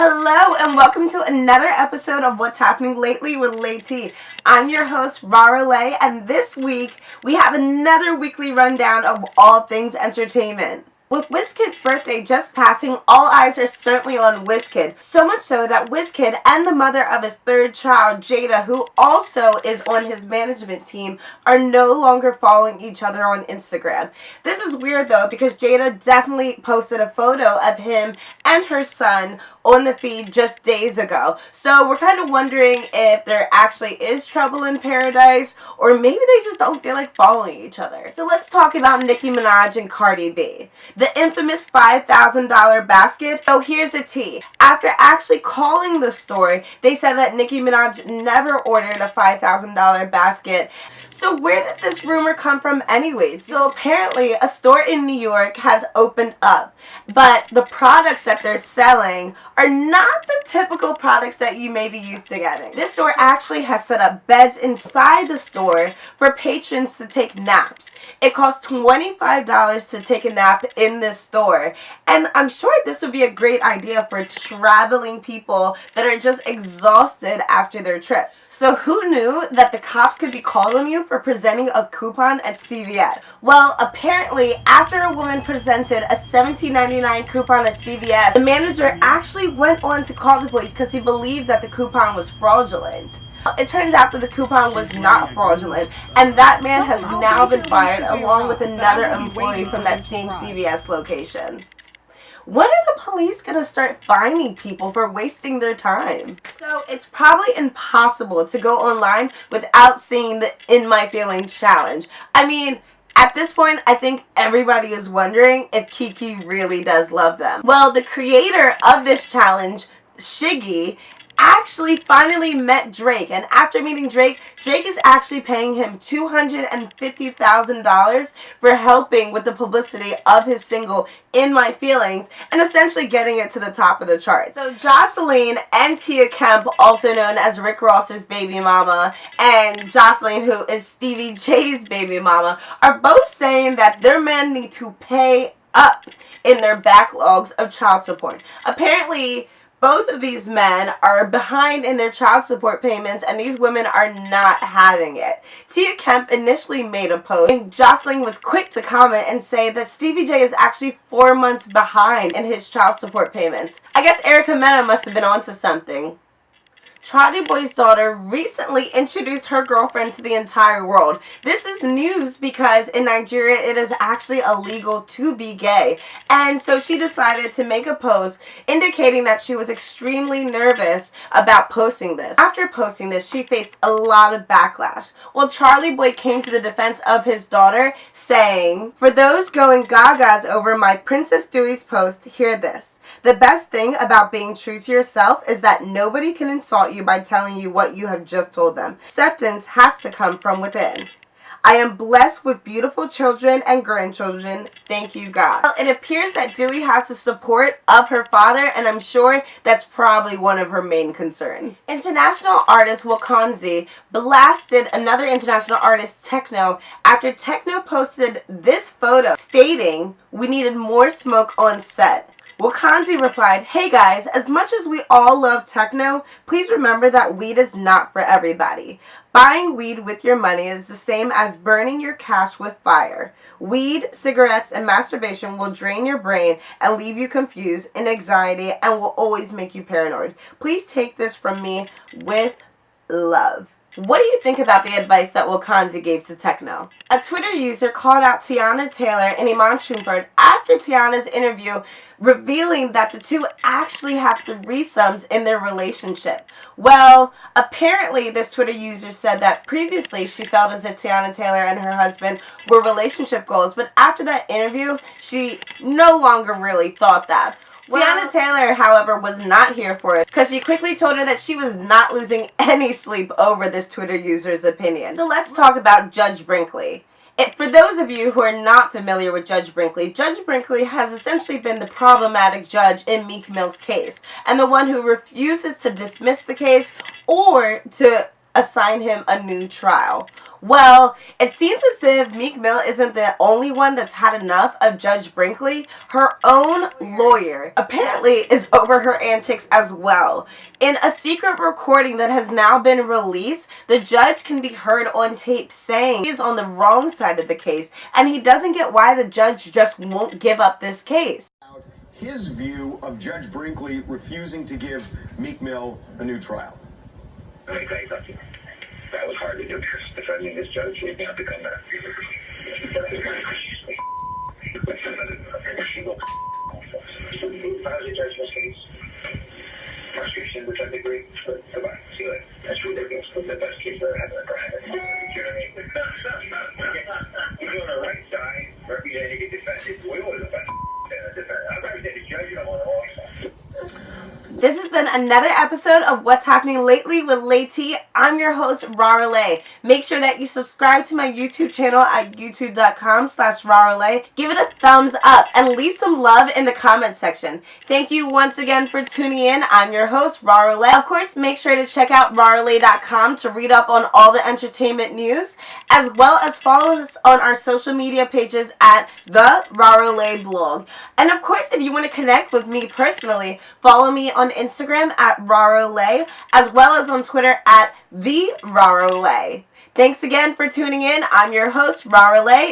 Hello and welcome to another episode of What's Happening Lately with Lae T. I'm your host, Raro Lae, and this week we have another weekly rundown of all things entertainment. With WizKid's birthday just passing, all eyes are certainly on WizKid. So much so that WizKid and the mother of his third child, Jada, who also is on his management team, are no longer following each other on Instagram. This is weird though, because Jada definitely posted a photo of him and her son on the feed just days ago. So we're kind of wondering if there actually is trouble in paradise, or maybe they just don't feel like following each other. So let's talk about Nicki Minaj and Cardi B. The infamous $5,000 basket. So here's the tea. After actually calling the store, they said that Nicki Minaj never ordered a $5,000 basket. So where did this rumor come from anyways? So apparently a store in New York has opened up, but the products that they're selling are not the typical products that you may be used to getting. This store actually has set up beds inside the store for patrons to take naps. It costs $25 to take a nap in this store, and I'm sure this would be a great idea for traveling people that are just exhausted after their trips. So who knew that the cops could be called on you for presenting a coupon at CVS? Well, apparently after a woman presented a $17.99 coupon at CVS, the manager actually went on to call the police because he believed that the coupon was fraudulent. It turns out that the coupon was not fraudulent, and that man has now been fired along with another employee from that same CVS location. When are the police going to start fining people for wasting their time? So it's probably impossible to go online without seeing the In My Feelings challenge. I mean, at this point, I think everybody is wondering if Kiki really does love them. Well, the creator of this challenge, Shiggy, actually finally met Drake, and after meeting Drake is actually paying him $250,000 for helping with the publicity of his single In My Feelings and essentially getting it to the top of the charts. So Jocelyn and Tia Kemp, also known as Rick Ross's baby mama, and Jocelyn, who is Stevie J's baby mama, are both saying that their men need to pay up in their backlogs of child support. Apparently, both of these men are behind in their child support payments, and these women are not having it. Tia Kemp initially made a post, and Jocelyn was quick to comment and say that Stevie J is actually 4 months behind in his child support payments. I guess Erica Mena must have been onto something. Charlie Boy's daughter recently introduced her girlfriend to the entire world. This is news because in Nigeria it is actually illegal to be gay. And so she decided to make a post indicating that she was extremely nervous about posting this. After posting this, she faced a lot of backlash. Well, Charlie Boy came to the defense of his daughter, saying, "For those going gagas over my Princess Dewey's post, hear this. The best thing about being true to yourself is that nobody can insult you by telling you what you have just told them. Acceptance has to come from within. I am blessed with beautiful children and grandchildren. Thank you, God." Well, it appears that Dewey has the support of her father, and I'm sure that's probably one of her main concerns. International artist Wakanzi blasted another international artist, Techno, after Techno posted this photo stating, "We needed more smoke on set." Wakanzi replied, "Hey guys, as much as we all love techno, please remember that weed is not for everybody. Buying weed with your money is the same as burning your cash with fire. Weed, cigarettes, and masturbation will drain your brain and leave you confused and anxiety and will always make you paranoid. Please take this from me with love." What do you think about the advice that Wakanzi gave to Techno? A Twitter user called out Tiana Taylor and Iman Shumpert after Tiana's interview, revealing that the two actually have threesomes in their relationship. Well, apparently this Twitter user said that previously she felt as if Tiana Taylor and her husband were relationship goals, but after that interview, she no longer really thought that. Tiana Taylor, however, was not here for it because she quickly told her that she was not losing any sleep over this Twitter user's opinion. So let's talk about Judge Brinkley. For those of you who are not familiar with Judge Brinkley has essentially been the problematic judge in Meek Mill's case, and the one who refuses to dismiss the case or to assign him a new trial. Well, it seems as if Meek Mill isn't the only one that's had enough of Judge Brinkley. Her own lawyer apparently is over her antics as well. In a secret recording that has now been released, the judge can be heard on tape saying he is on the wrong side of the case, and he doesn't get why the judge just won't give up this case. His view of Judge Brinkley refusing to give Meek Mill a new trial. Let me tell you something. That was hard to do because defending this judge would not become that. If I was a judge in this case, prosecution would have to agree, but goodbye. See you later. That's ridiculous. But the best case that ever happened. You know what I mean? You're on the right side, representing a defendant. We always defend a defendant. I'm representing a judge and I'm on the wrong side. This has been another episode of What's Happening Lately with Lae T. I'm your host, Raro Lae. Make sure that you subscribe to my YouTube channel at youtube.com/Raro Lae. Give it a thumbs up and leave some love in the comment section. Thank you once again for tuning in. I'm your host, Raro Lae. Of course, make sure to check out RaroLae.com to read up on all the entertainment news, as well as follow us on our social media pages at the Raro Lae blog. And of course, if you want to connect with me personally, follow me on Instagram at Raro Lae, as well as on Twitter at the Raro Lae. Thanks again for tuning in. I'm your host, Raro Lae.